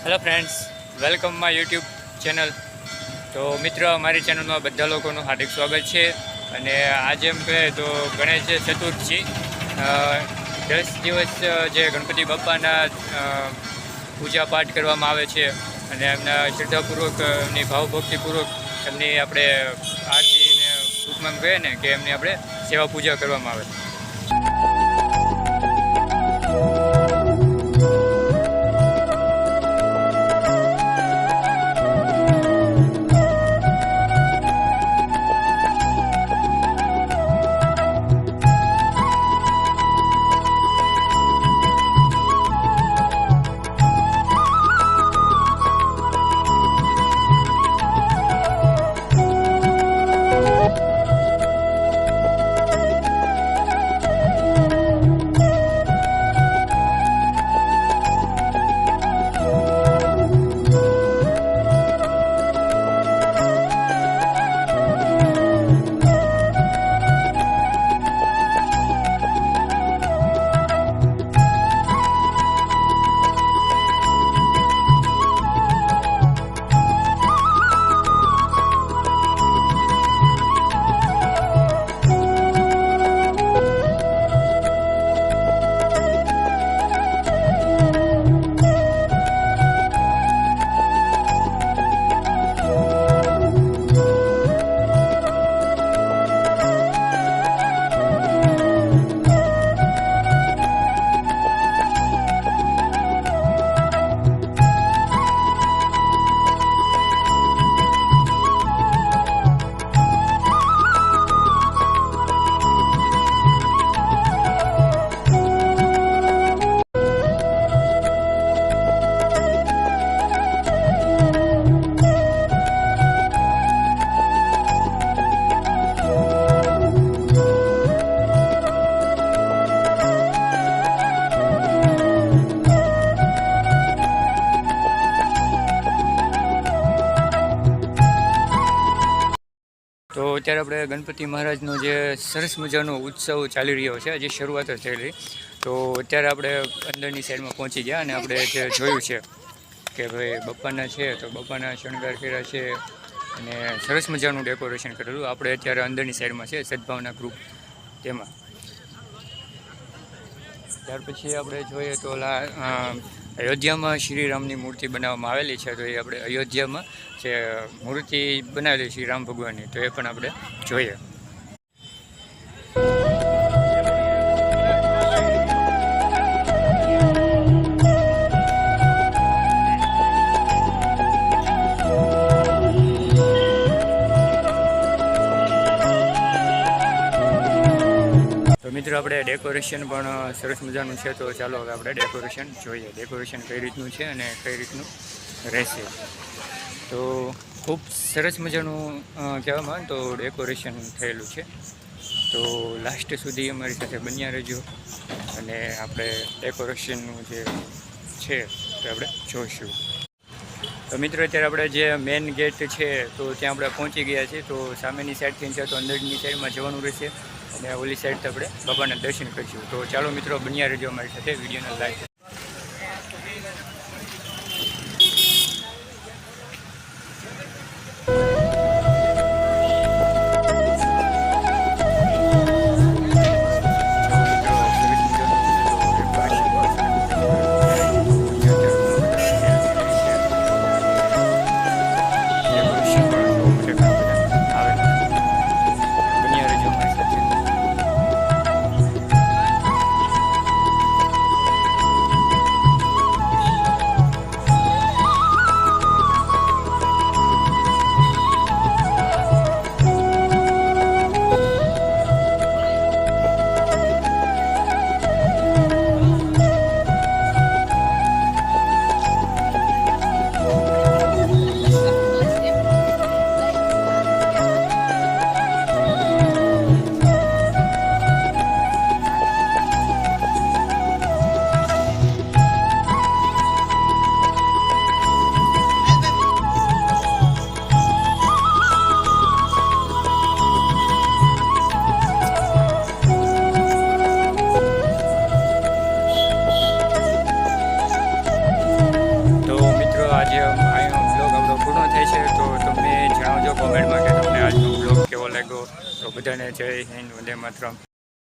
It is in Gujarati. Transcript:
Hello friends, welcome my YouTube channel. તો મિત્રો, અમારી ચેનલમાં બધા લોકોનું હાર્દિક સ્વાગત છે. અને આજે એમ કહે તો ગણેશ ચતુર્થી 10 દિવસ જે ગણપતિ બાપાના પૂજા પાઠ કરવામાં આવે છે અને એમના શ્રદ્ધાપૂર્વક, એમની ભાવભક્તિપૂર્વક એમની આપણે આરતીને ટૂંકમાં કહીએ ને કે એમની આપણે સેવા પૂજા કરવામાં આવે છે. તો અત્યારે આપણે ગણપતિ મહારાજનો જે સરસ મજાનો ઉત્સવ ચાલી રહ્યો છે, હજી શરૂઆત જ થયેલી. તો અત્યારે આપણે અંદરની સાઈડમાં પહોંચી ગયા અને આપણે જે જોયું છે કે ભાઈ બપ્પાના છે તો બપ્પાના શણગાર કર્યા છે અને સરસ મજાનું ડેકોરેશન કરેલું. આપણે અત્યારે અંદરની સાઈડમાં છે સદભાવના ગ્રુપ, તેમાં. ત્યાર પછી આપણે જોઈએ તો અયોધ્યામાં શ્રીરામની મૂર્તિ બનાવવામાં આવેલી છે. તો એ આપણે અયોધ્યામાં જે મૂર્તિ બનાવેલી શ્રી રામ ભગવાનની, તો એ પણ આપણે જોઈએ. તો મિત્રો, આપણે ડેકોરેશન પણ સરસ મજાનું છે. તો ચાલો હવે આપણે ડેકોરેશન જોઈએ, ડેકોરેશન કઈ રીતનું છે અને કઈ રીતનું રહેશે. તો ખૂબ સરસ મજાનું કહેવામાં આવે તો ડેકોરેશન થયેલું છે. તો લાસ્ટ સુધી અમારી સાથે બન્યા રહેજો અને આપણે ડેકોરેશનનું જે છે તે આપણે જોઈશું. તો મિત્રો, અત્યારે આપણે જે મેઇન ગેટ છે તો ત્યાં આપણે પહોંચી ગયા છીએ. તો સામેની સાઈડથી છે તો અંદરની સાઈડમાં જવાનું રહેશે અને ઓલી સાઈડ આપણે બાબાના દર્શન કરીશું. તો ચાલો મિત્રો, બન્યા રહેજો અમારી સાથે, વિડીયોને લાઈક. કહેજો કોમેન્ટમાં કે તમને આજનો બ્લોગ કેવો લાગ્યો. તો બધાને જય હિન્દ, વંદે માતરમ.